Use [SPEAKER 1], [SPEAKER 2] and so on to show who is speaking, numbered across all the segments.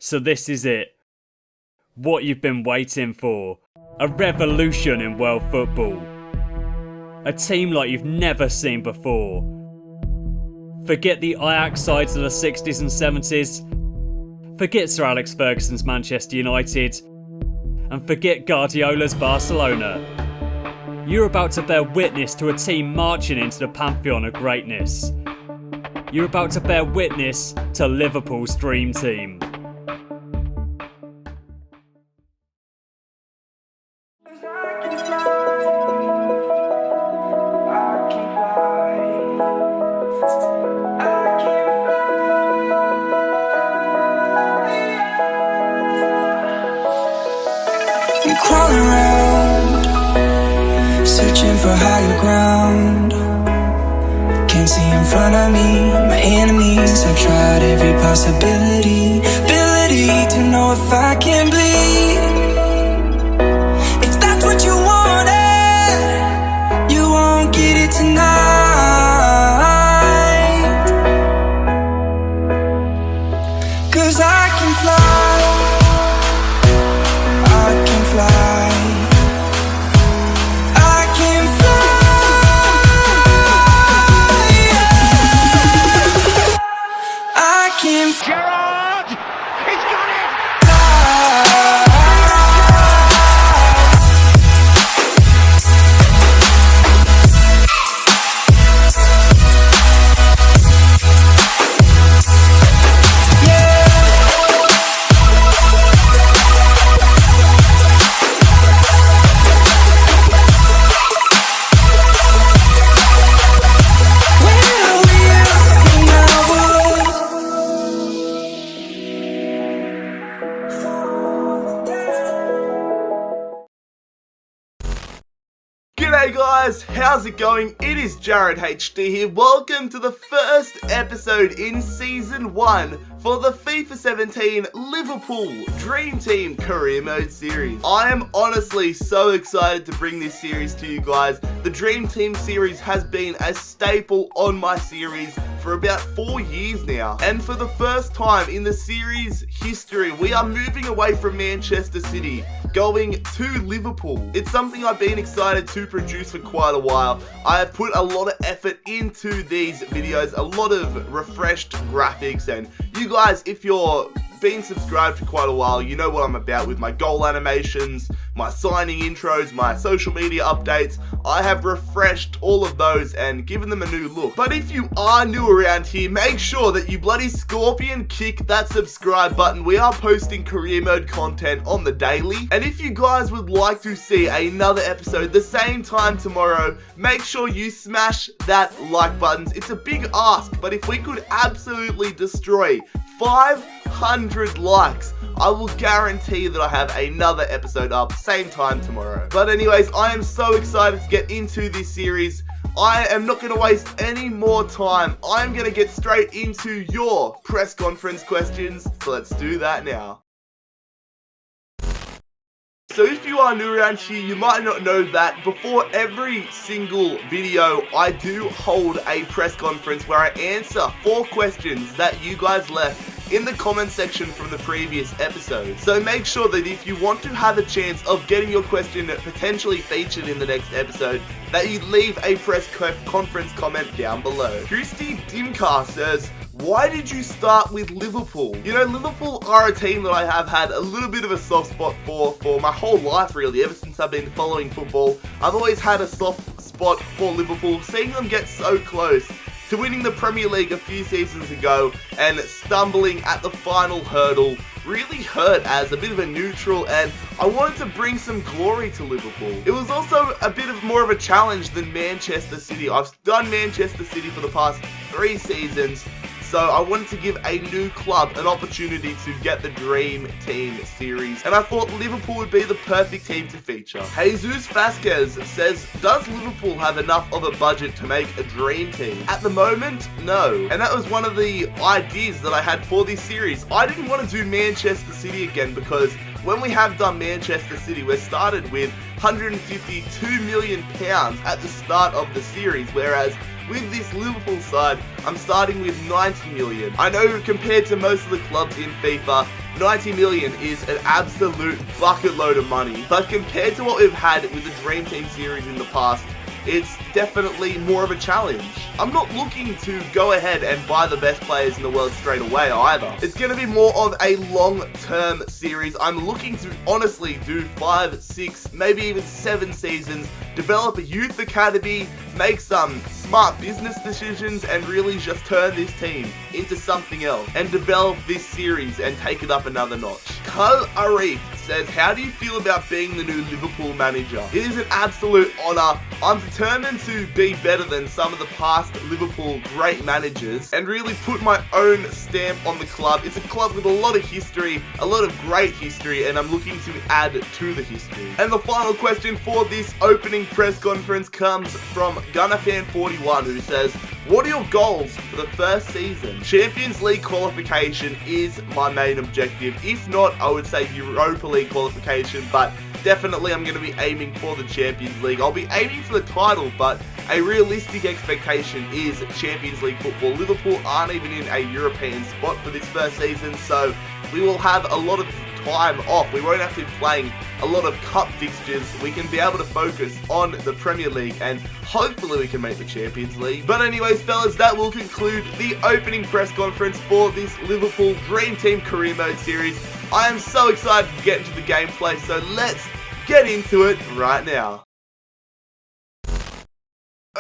[SPEAKER 1] So this is it. What you've been waiting for. A revolution in world football. A team like you've never seen before. Forget the Ajax sides of the 60s and 70s. Forget Sir Alex Ferguson's Manchester United. And forget Guardiola's Barcelona. You're about to bear witness to a team marching into the pantheon of greatness. You're about to bear witness to Liverpool's Dream Team.
[SPEAKER 2] I'm crawling around, searching for higher ground. Can't see in front of me, my enemies. I've tried every possibility, ability to know if I can bleed. If that's what you wanted, you won't get it tonight. 'Cause I can fly, I can fly, I can fly, I can fly.
[SPEAKER 3] Gerrard! He's got it!
[SPEAKER 4] G'day guys, how's it going? It is JarradHD here. Welcome to the first episode in Season 1 for the FIFA 17 Liverpool Dream Team Career Mode series. I am honestly so excited to bring this series to you guys. The Dream Team series has been a staple on my series for about 4 years now. And for the first time in the series history, we are moving away from Manchester City, going to Liverpool. It's something I've been excited to produce for quite a while. I have put a lot of effort into these videos, a lot of refreshed graphics, and you guys, if you're been subscribed for quite a while, you know what I'm about with my goal animations, my signing intros, my social media updates. I have refreshed all of those and given them a new look. But if you are new around here, make sure that you bloody scorpion kick that subscribe button. We are posting career mode content on the daily. And if you guys would like to see another episode the same time tomorrow, make sure you smash that like button. It's a big ask, but if we could absolutely destroy 500 likes, I will guarantee that I have another episode up same time tomorrow. But anyways, I am so excited to get into this series. I am not going to waste any more time. I'm going to get straight into your press conference questions. So let's do that now. So if you are new around here, you might not know that before every single video, I do hold a press conference where I answer 4 questions that you guys left in the comment section from the previous episode. So make sure that if you want to have a chance of getting your question potentially featured in the next episode, that you leave a press conference comment down below. Christy Dimkar says, why did you start with Liverpool? You know, Liverpool are a team that I have had a little bit of a soft spot for my whole life really. Ever since I've been following football, I've always had a soft spot for Liverpool. Seeing them get so close to winning the Premier League a few seasons ago and stumbling at the final hurdle really hurt as a bit of a neutral, and I wanted to bring some glory to Liverpool. It was also a bit of more of a challenge than Manchester City. I've done Manchester City for the past 3 seasons, so I wanted to give a new club an opportunity to get the Dream Team series, and I thought Liverpool would be the perfect team to feature. Jesus Vasquez says, does Liverpool have enough of a budget to make a Dream Team? At the moment, no. And that was one of the ideas that I had for this series. I didn't want to do Manchester City again because when we have done Manchester City, we're started with £152 million at the start of the series, whereas with this Liverpool side, I'm starting with 90 million. I know compared to most of the clubs in FIFA, 90 million is an absolute bucket load of money, but compared to what we've had with the Dream Team series in the past, it's definitely more of a challenge. I'm not looking to go ahead and buy the best players in the world straight away either. It's going to be more of a long-term series. I'm looking to honestly do 5, 6, maybe even 7 seasons, develop a youth academy, make some smart business decisions, and really just turn this team into something else and develop this series and take it up another notch. Kal Arif says, how do you feel about being the new Liverpool manager? It is an absolute honour. I'm determined to be better than some of the past Liverpool great managers and really put my own stamp on the club. It's a club with a lot of history, a lot of great history, and I'm looking to add to the history. And the final question for this opening press conference comes from GunnerFan41, who says, what are your goals for the first season? Champions League qualification is my main objective. If not, I would say Europa League qualification, but definitely I'm going to be aiming for the Champions League. I'll be aiming for the title, but a realistic expectation is Champions League football. Liverpool aren't even in a European spot for this first season, so we will have a lot of time off. We won't have to be playing a lot of cup fixtures. We can be able to focus on the Premier League and hopefully we can make the Champions League. But anyways, fellas, that will conclude the opening press conference for this Liverpool Dream Team Career Mode series. I am so excited to get into the gameplay, so let's get into it right now.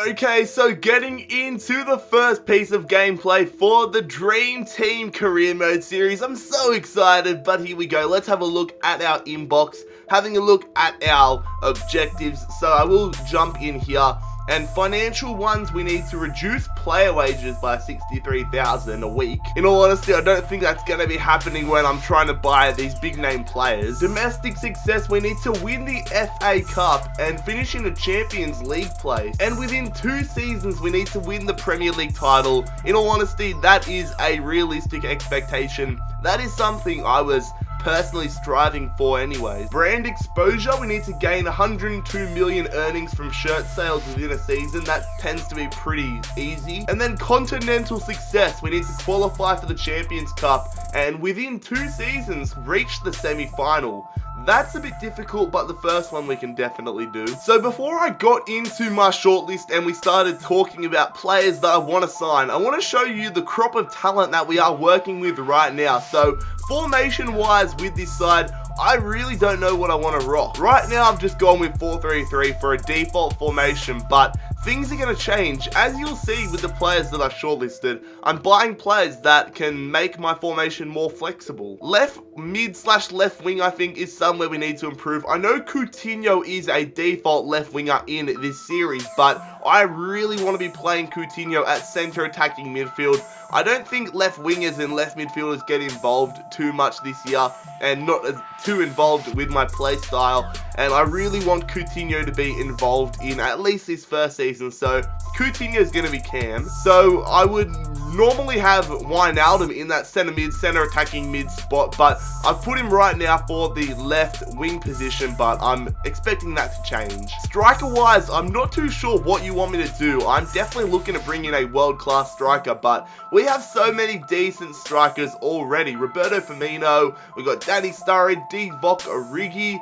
[SPEAKER 4] Okay, so getting into the first piece of gameplay for the Dream Team Career Mode series. I'm so excited, but here we go. Let's have a look at our inbox, having a look at our objectives. So I will jump in here. And financial ones, we need to reduce player wages by 63,000 a week. In all honesty, I don't think that's going to be happening when I'm trying to buy these big name players. Domestic success, we need to win the FA Cup and finish in a Champions League place. And within 2 seasons, we need to win the Premier League title. In all honesty, that is a realistic expectation. That is something I was personally striving for anyways. Brand exposure, we need to gain 102 million earnings from shirt sales within a season. That tends to be pretty easy. And then continental success, we need to qualify for the Champions Cup and within 2 seasons reach the semi-final. That's a bit difficult, but the first one we can definitely do. So before I got into my shortlist and we started talking about players that I want to sign, I want to show you the crop of talent that we are working with right now. So formation wise with this side, I really don't know what I want to rock. Right now I've just gone with 4-3-3 for a default formation, but things are going to change. As you'll see with the players that I've shortlisted, I'm buying players that can make my formation more flexible. Left mid / left wing I think is somewhere we need to improve. I know Coutinho is a default left winger in this series, but I really want to be playing Coutinho at centre attacking midfield. I don't think left wingers and left midfielders get involved too much this year and not too involved with my play style, and I really want Coutinho to be involved in at least this first season, so Coutinho is going to be Cam. So I would normally have Wijnaldum in that centre attacking mid spot, but I've put him right now for the left wing position, but I'm expecting that to change. Striker wise, I'm not too sure what you want me to do. I'm definitely looking to bring in a world-class striker, but we have so many decent strikers already. Roberto Firmino, we've got Danny Sturridge, Divock Origi,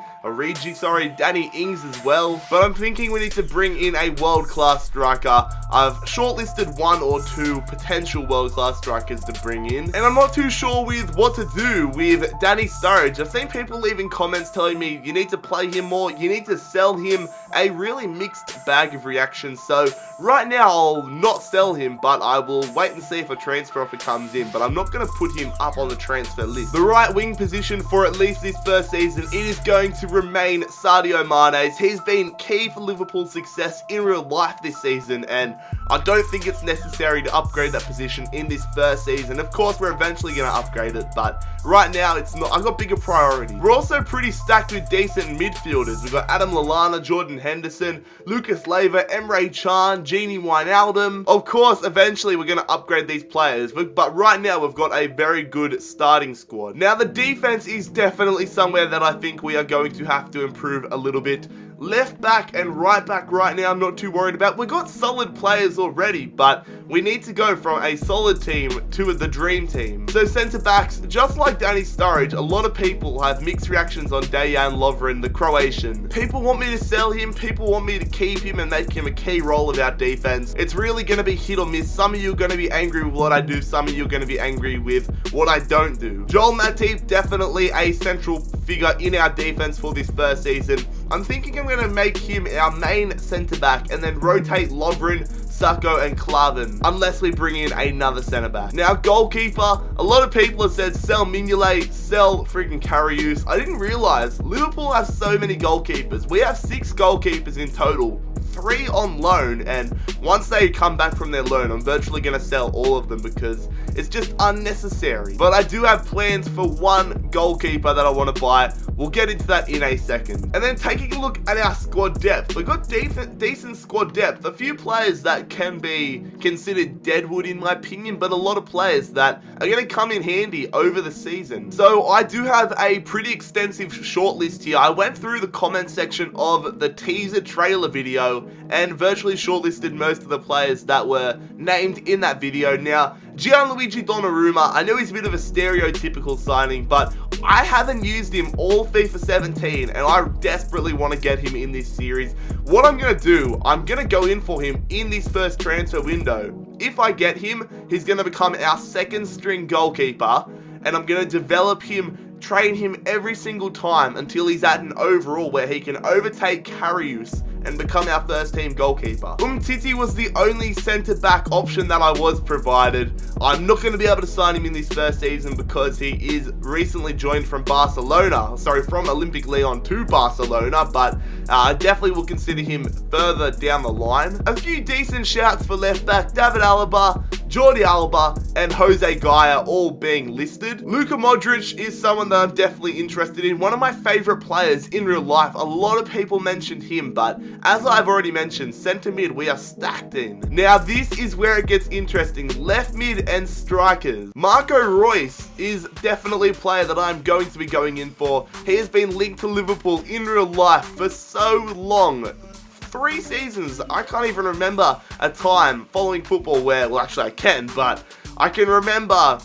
[SPEAKER 4] Danny Ings as well. But I'm thinking we need to bring in a world-class striker. I've shortlisted 1 or 2 potential world-class strikers to bring in, and I'm not too sure with what to do with Danny Sturridge. I've seen people leaving comments telling me you need to play him more, you need to sell him. A really mixed bag of reactions. So right now I'll not sell him, but I will wait and see if a transfer offer comes in, but I'm not going to put him up on the transfer list. The right wing position for at least this first season, it is going to remain Sadio Mane's. He's been key for Liverpool's success in real life this season, and I don't think it's necessary to upgrade that position position in this first season. Of course, we're eventually going to upgrade it, but right now it's not. I've got bigger priorities. We're also pretty stacked with decent midfielders. We've got Adam Lallana, Jordan Henderson, Lucas Leiva, Emre Can, Genie Wijnaldum. Of course, eventually we're going to upgrade these players, but right now we've got a very good starting squad. Now, the defense is definitely somewhere that I think we are going to have to improve a little bit. Left back and right back right now, I'm not too worried about. We've got solid players already, but we need to go from a solid team to the dream team. So centre backs, just like Danny Sturridge, a lot of people have mixed reactions on Dejan Lovren, the Croatian. People want me to sell him, people want me to keep him and make him a key role of our defense. It's really going to be hit or miss. Some of you are going to be angry with what I do, some of you are going to be angry with what I don't do. Joel Matip, definitely a central figure in our defense for this first season. I'm thinking I'm going to make him our main centre back and then rotate Lovren, Sacco and Klavan, unless we bring in another centre back. Now, goalkeeper, a lot of people have said sell Mignolet, sell freaking Reus. I didn't realise Liverpool have so many goalkeepers. We have 6 goalkeepers in total, 3 on loan, and once they come back from their loan, I'm virtually going to sell all of them because it's just unnecessary. But I do have plans for one goalkeeper that I want to buy. We'll get into that in a second. And then taking a look at our squad depth, we've got decent squad depth. A few players that can be considered deadwood in my opinion, but a lot of players that are going to come in handy over the season. So I do have a pretty extensive shortlist here. I went through the comment section of the teaser trailer video and virtually shortlisted most of the players that were named in that video. Now, Gianluigi Donnarumma, I know he's a bit of a stereotypical signing, but I haven't used him all FIFA 17 and I desperately want to get him in this series. What I'm going to do, I'm going to go in for him in this first transfer window. If I get him, he's going to become our second string goalkeeper and I'm going to develop him, train him every single time until he's at an overall where he can overtake Reus and become our first team goalkeeper. Umtiti was the only centre back option that I was provided. I'm not going to be able to sign him in this first season because he is recently joined from Barcelona. Sorry, from Olympic Lyon to Barcelona, but I definitely will consider him further down the line. A few decent shouts for left back, David Alaba, Jordi Alba, and Jose Gaia all being listed. Luka Modric is someone that I'm definitely interested in. One of my favourite players in real life. A lot of people mentioned him, but as I've already mentioned, centre mid we are stacked in. Now this is where it gets interesting. Left mid and strikers. Marco Reus is definitely a player that I'm going to be going in for. He has been linked to Liverpool in real life for so long. 3 seasons. I can't even remember a time following football where, well actually I can, but I can remember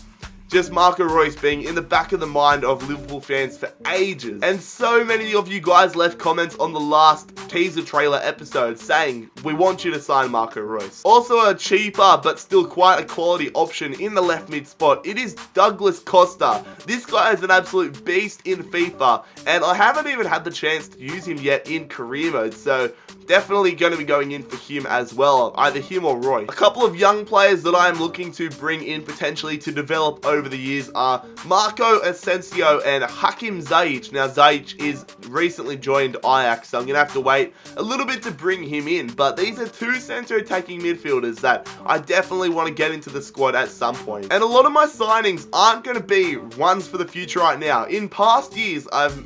[SPEAKER 4] just Marco Reus being in the back of the mind of Liverpool fans for ages. And so many of you guys left comments on the last teaser trailer episode saying, we want you to sign Marco Reus. Also a cheaper but still quite a quality option in the left mid spot, it is Douglas Costa. This guy is an absolute beast in FIFA and I haven't even had the chance to use him yet in career mode, so definitely going to be going in for him as well, either him or Roy. A couple of young players that I am looking to bring in potentially to develop over the years are Marco Asensio and Hakim Ziyech. Now Ziyech is recently joined Ajax, so I'm going to have to wait a little bit to bring him in, but these are 2 centre attacking midfielders that I definitely want to get into the squad at some point. And a lot of my signings aren't going to be ones for the future right now. In past years, I've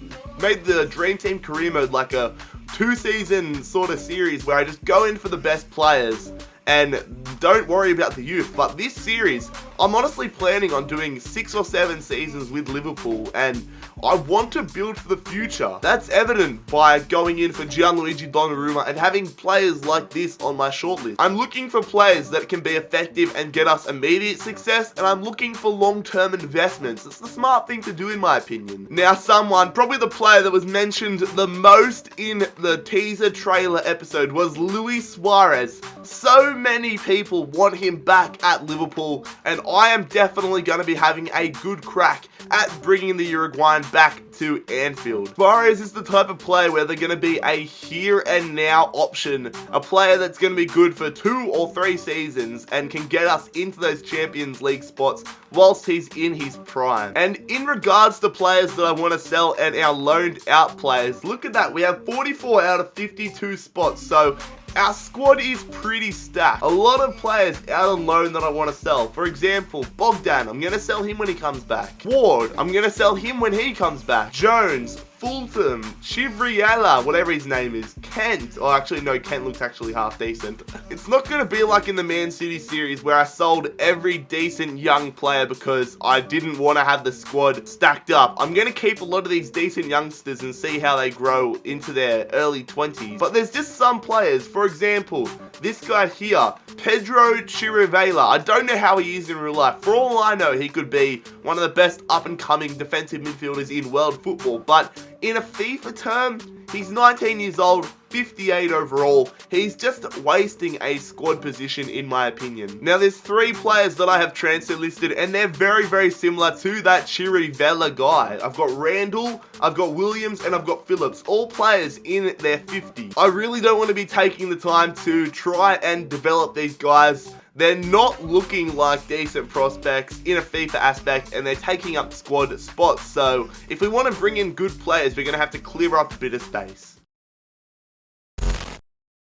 [SPEAKER 4] made the Dream Team career mode like a 2-season sort of series where I just go in for the best players and don't worry about the youth. But this series, I'm honestly planning on doing 6 or 7 seasons with Liverpool and I want to build for the future. That's evident by going in for Gianluigi Donnarumma and having players like this on my shortlist. I'm looking for players that can be effective and get us immediate success, and I'm looking for long-term investments. It's the smart thing to do in my opinion. Now someone, probably the player that was mentioned the most in the teaser trailer episode was Luis Suarez. So many people want him back at Liverpool and I am definitely going to be having a good crack at bringing the Uruguayan back to Anfield. Suarez is the type of player where they're going to be a here and now option, a player that's going to be good for 2 or 3 seasons and can get us into those Champions League spots whilst he's in his prime. And in regards to players that I want to sell and our loaned out players, look at that, we have 44 out of 52 spots, so Our squad is pretty stacked. A lot of players out on loan that I want to sell. For example, Bogdan, I'm going to sell him when he comes back. Ward, I'm going to sell him when he comes back. Jones, Fulton, Shivriella, whatever his name is, Kent. Oh, actually, no, Kent looks actually half decent. It's not going to be like in the Man City series where I sold every decent young player because I didn't want to have the squad stacked up. I'm going to keep a lot of these decent youngsters and see how they grow into their early 20s. But there's just some players, for example, this guy here, Pedro Chirivella. I don't know how he is in real life. For all I know, he could be one of the best up-and-coming defensive midfielders in world football. But in a FIFA term, he's 19 years old, 58 overall. He's just wasting a squad position in my opinion. Now there's 3 players that I have transfer listed and they're very, very similar to that Chirivella guy. I've got Randall, I've got Williams, and I've got Phillips. All players in their 50s. I really don't want to be taking the time to try and develop these guys. They're not looking like decent prospects in a FIFA aspect and they're taking up squad spots. So if we want to bring in good players, we're going to have to clear up a bit of space.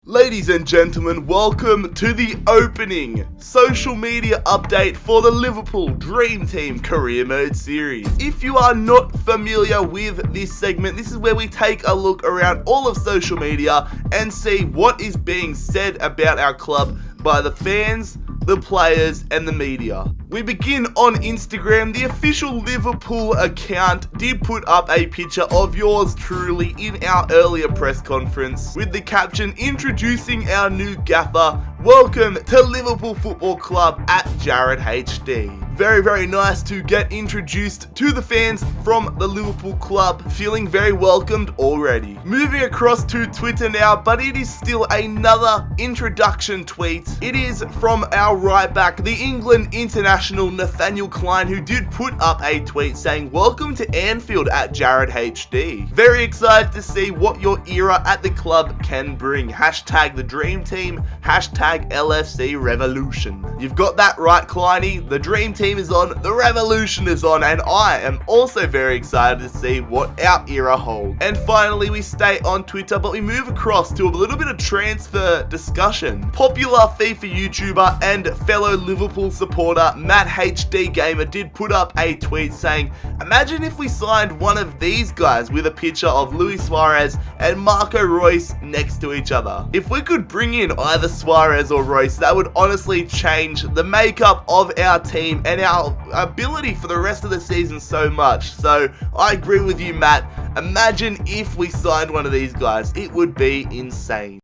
[SPEAKER 4] Ladies and gentlemen, welcome to the opening social media update for the Liverpool Dream Team Career Mode series. If you are not familiar with this segment, this is where we take a look around all of social media and see what is being said about our club by the fans, the players, and the media. We begin on Instagram. The official Liverpool account did put up a picture of yours truly in our earlier press conference with the caption introducing our new gaffer. Welcome to Liverpool Football Club at JarradHD. Very, very nice to get introduced to the fans from the Liverpool club. Feeling very welcomed already. Moving across to Twitter now, but it is still another introduction tweet. It is from our right back, the England international Nathaniel Klein, who did put up a tweet saying, welcome to Anfield at JarradHD. Very excited to see what your era at the club can bring. Hashtag the Dream Team, hashtag LFC Revolution. You've got that right, Kleiny. The Dream Team is on, the revolution is on, and I am also very excited to see what our era holds. And finally, we stay on Twitter, but we move across to a little bit of transfer discussion. Popular FIFA YouTuber and fellow Liverpool supporter Matt HD Gamer did put up a tweet saying, imagine if we signed one of these guys with a picture of Luis Suarez and Marco Reus next to each other. If we could bring in either Suarez or Reus, that would honestly change the makeup of our team and our ability for the rest of the season so much. So I agree with you, Matt. Imagine if we signed one of these guys. It would be insane.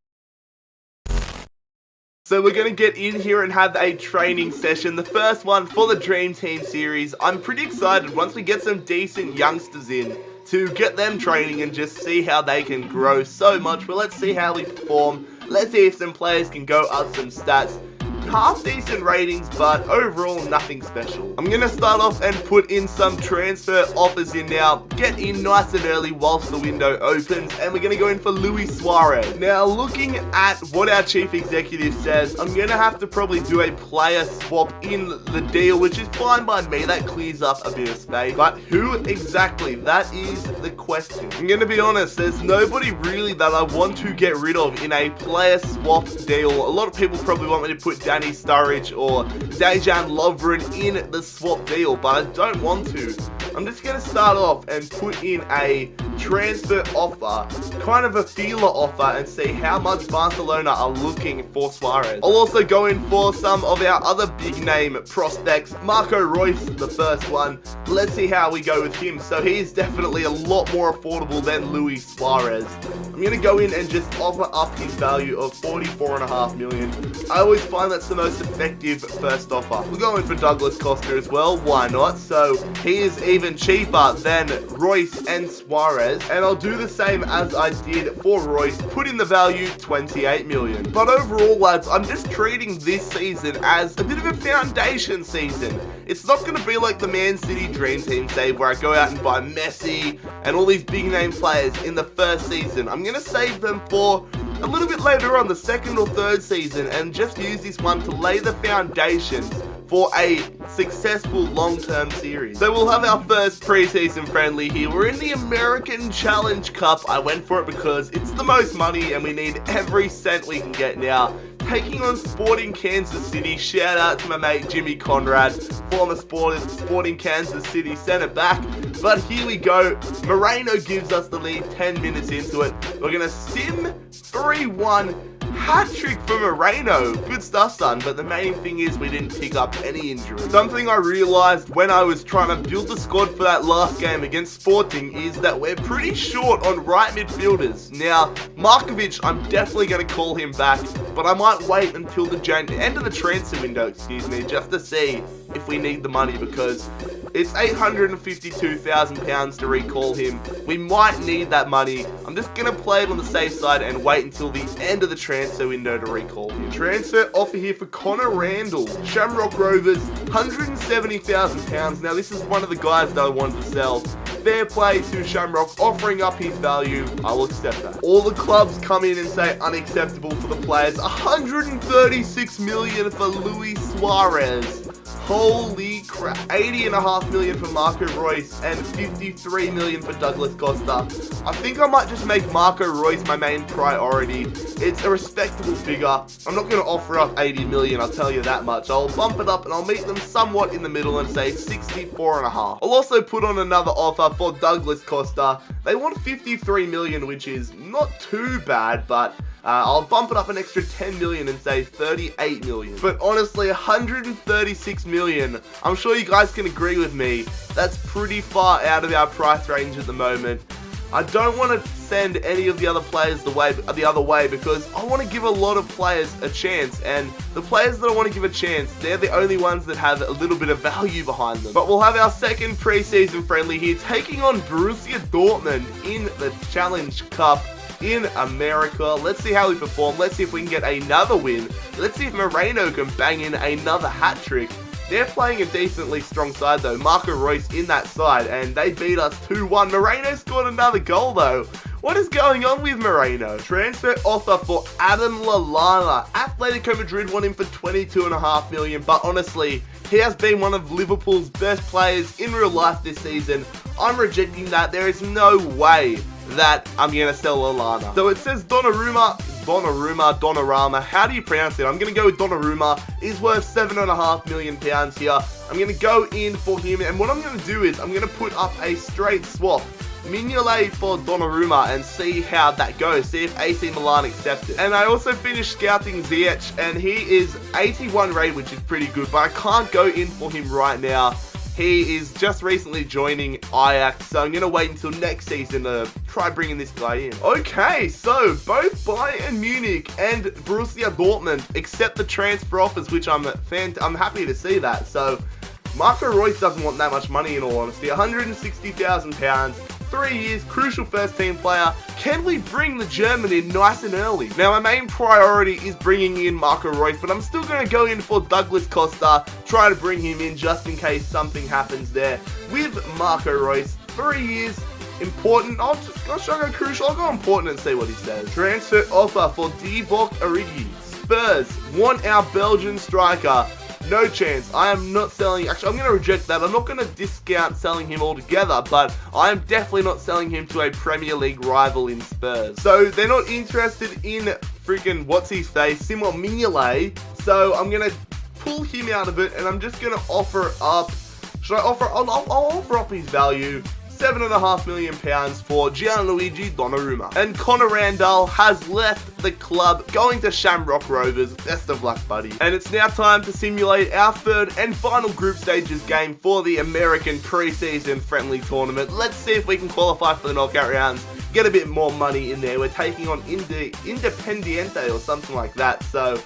[SPEAKER 4] So we're going to get in here and have a training session, the first one for the Dream Team series. I'm pretty excited once we get some decent youngsters in to get them training and just see how they can grow so much. But let's see how we perform. Let's see if some players can go up some stats. Half decent ratings, but overall nothing special. I'm going to start off and put in some transfer offers in now. Get in nice and early whilst the window opens, and we're going to go in for Luis Suarez. Now, looking at what our chief executive says, I'm going to have to probably do a player swap in the deal, which is fine by me. That clears up a bit of space. But who exactly? That is the question. I'm going to be honest, there's nobody really that I want to get rid of in a player swap deal. A lot of people probably want me to put Danny Sturridge or Dejan Lovren in the swap deal, but I don't want to. I'm just going to start off and put in a transfer offer, kind of a feeler offer, and see how much Barcelona are looking for Suarez. I'll also go in for some of our other big name prospects. Marco Reus, the first one. Let's see how we go with him. So he's definitely a lot more affordable than Luis Suarez. I'm going to go in and just offer up his value of 44.5 million. I always find that's the most effective first offer. We're going for Douglas Costa as well. Why not? So he is even cheaper than Reus and Suarez. And I'll do the same as I did for Reus, put in the value 28 million. But overall, lads, I'm just treating this season as a bit of a foundation season. It's not going to be like the Man City Dream Team save where I go out and buy Messi and all these big name players in the first season. I'm going to save them for a little bit later on, the second or third season, and just use this one to lay the foundations for a successful long-term series. So we'll have our first preseason friendly here. We're in the American Challenge Cup. I went for it because it's the most money and we need every cent we can get now. Taking on Sporting Kansas City. Shout out to my mate Jimmy Conrad, former Sporting Kansas City centre back. But here we go. Moreno gives us the lead 10 minutes into it. We're going to sim 3-1. Hat-trick for Moreno. Good stuff, son, but the main thing is we didn't pick up any injuries. Something I realised when I was trying to build the squad for that last game against Sporting is that we're pretty short on right midfielders. Now, Markovic, I'm definitely going to call him back, but I might wait until the end of the transfer window, just to see if we need the money, because it's £852,000 to recall him. We might need that money. I'm just going to play it on the safe side and wait until the end of the transfer window to recall him. Transfer offer here for Connor Randall. Shamrock Rovers, £170,000. Now this is one of the guys that I wanted to sell. Fair play to Shamrock offering up his value. I will accept that. All the clubs come in and say unacceptable for the players. $136 million for Luis Suarez. Holy crap. $80.5 million for Marco Reus and $53 million for Douglas Costa. I think I might just make Marco Reus my main priority. It's a respectable figure. I'm not going to offer up $80 million, I'll tell you that much. I'll bump it up and I'll meet them somewhat in the middle and say $64.5. I'll also put on another offer for Douglas Costa. They want $53 million, which is not too bad, but I'll bump it up an extra $10 million and say $38 million. But honestly, $136 million, I'm sure you guys can agree with me, that's pretty far out of our price range at the moment. I don't want to send any of the other players the other way because I want to give a lot of players a chance, and the players that I want to give a chance, they're the only ones that have a little bit of value behind them. But we'll have our second preseason friendly here, taking on Borussia Dortmund in the Challenge Cup in America. Let's see how we perform. Let's see if we can get another win. Let's see if Moreno can bang in another hat-trick. They're playing a decently strong side though. Marco Reus in that side, and they beat us 2-1. Moreno scored another goal though. What is going on with Moreno? Transfer offer for Adam Lallana. Atletico Madrid want him for $22.5 million, but honestly, he has been one of Liverpool's best players in real life this season. I'm rejecting that. There is no way that I'm going to sell Lallana. So it says Donnarumma, how do you pronounce it? I'm going to go with Donnarumma. He's worth £7.5 million here. I'm going to go in for him, and what I'm going to do is I'm going to put up a straight swap. Mignolet for Donnarumma and see how that goes. See if AC Milan accept it. And I also finished scouting Ziyech, and he is 81 rated, which is pretty good, but I can't go in for him right now. He is just recently joining Ajax, so I'm going to wait until next season to try bringing this guy in. Okay, so both Bayern Munich and Borussia Dortmund accept the transfer offers, which I'm happy to see that. So Marco Reus doesn't want that much money in all honesty. £160,000. 3 years, crucial first team player. Can we bring the German in nice and early? Now, my main priority is bringing in Marco Reus, but I'm still going to go in for Douglas Costa, try to bring him in just in case something happens there with Marco Reus. 3 years, important. I'll go crucial. I'll go important and see what he says. Transfer offer for Divock Origi. Spurs want our Belgian striker. No chance. I am not selling. Actually, I'm going to reject that. I'm not going to discount selling him altogether, but I am definitely not selling him to a Premier League rival in Spurs. So they're not interested in freaking what's his face, Simon Mignolet. So I'm going to pull him out of it, and I'm just going to offer up. Should I offer? I'll offer up his value. £7.5 million for Gianluigi Donnarumma. And Connor Randall has left the club, going to Shamrock Rovers. Best of luck, buddy. And it's now time to simulate our third and final group stages game for the American preseason friendly tournament. Let's see if we can qualify for the knockout rounds, get a bit more money in there. We're taking on Independiente or something like that, so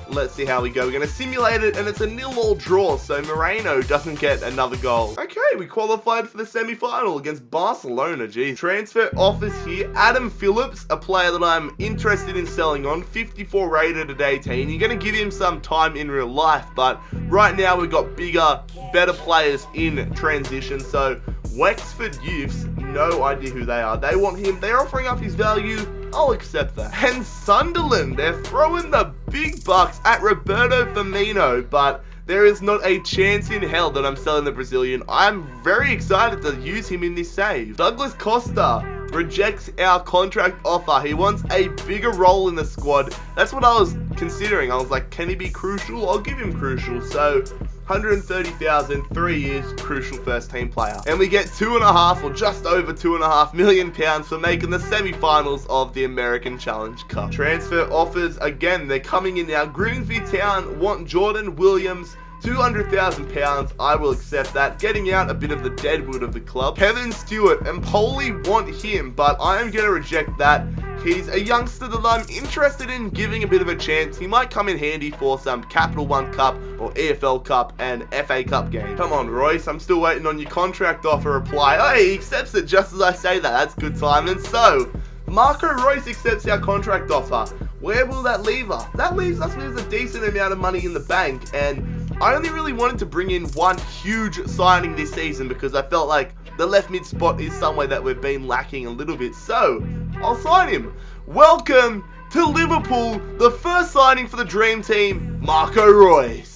[SPEAKER 4] let's see how we go. We're going to simulate it, and it's a 0-0 draw, so Moreno doesn't get another goal. Okay, we qualified for the semi-final against Barcelona. Geez. Transfer offers here. Adam Phillips, a player that I'm interested in selling on, 54 rated at 18. You're going to give him some time in real life, but right now we've got bigger, better players in transition, so Wexford Youths, no idea who they are. They want him. They're offering up his value. I'll accept that. And Sunderland, they're throwing the big bucks at Roberto Firmino, but There is not a chance in hell that I'm selling the Brazilian. I'm very excited to use him in this save. Douglas Costa rejects our contract offer. He wants a bigger role in the squad. That's what I was considering. I was like, can he be crucial? I'll give him crucial. So 130,000, 3 years, crucial first team player. And we get 2.5 or just over £2.5 million for making the semi-finals of the American Challenge Cup. Transfer offers, again, they're coming in now. Grimsby Town want Jordan Williams, £200,000, I will accept that. Getting out a bit of the deadwood of the club. Kevin Stewart and Poli want him, but I am going to reject that. He's a youngster that I'm interested in giving a bit of a chance. He might come in handy for some Capital One Cup or EFL Cup and FA Cup games. Come on, Reus, I'm still waiting on your contract offer reply. Oh, he accepts it just as I say that. That's good timing. So, Marco Reus accepts our contract offer. Where will that leave us? That leaves us with a decent amount of money in the bank, and I only really wanted to bring in one huge signing this season because I felt like the left mid spot is somewhere that we've been lacking a little bit. So, I'll sign him. Welcome to Liverpool, the first signing for the Dream Team, Marco Reus.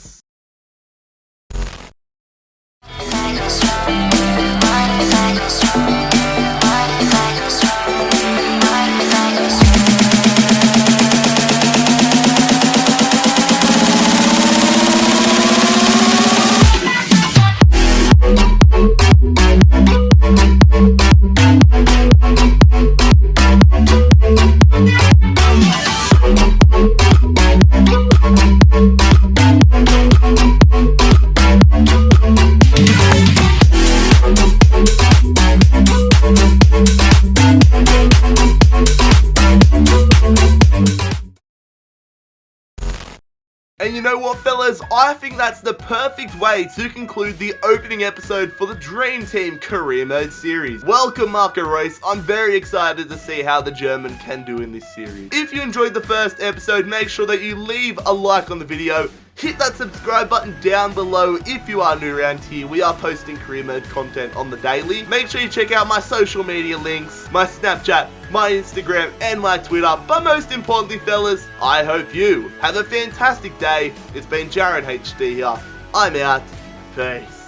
[SPEAKER 4] And you know what, fellas? I think that's the perfect way to conclude the opening episode for the Dream Team Career Mode series. Welcome, Marco Reus. I'm very excited to see how the German can do in this series. If you enjoyed the first episode, make sure that you leave a like on the video. Hit that subscribe button down below if you are new around here. We are posting career mode content on the daily. Make sure you check out my social media links, my Snapchat, my Instagram, and my Twitter. But most importantly, fellas, I hope you have a fantastic day. It's been JarradHD here. I'm out. Peace.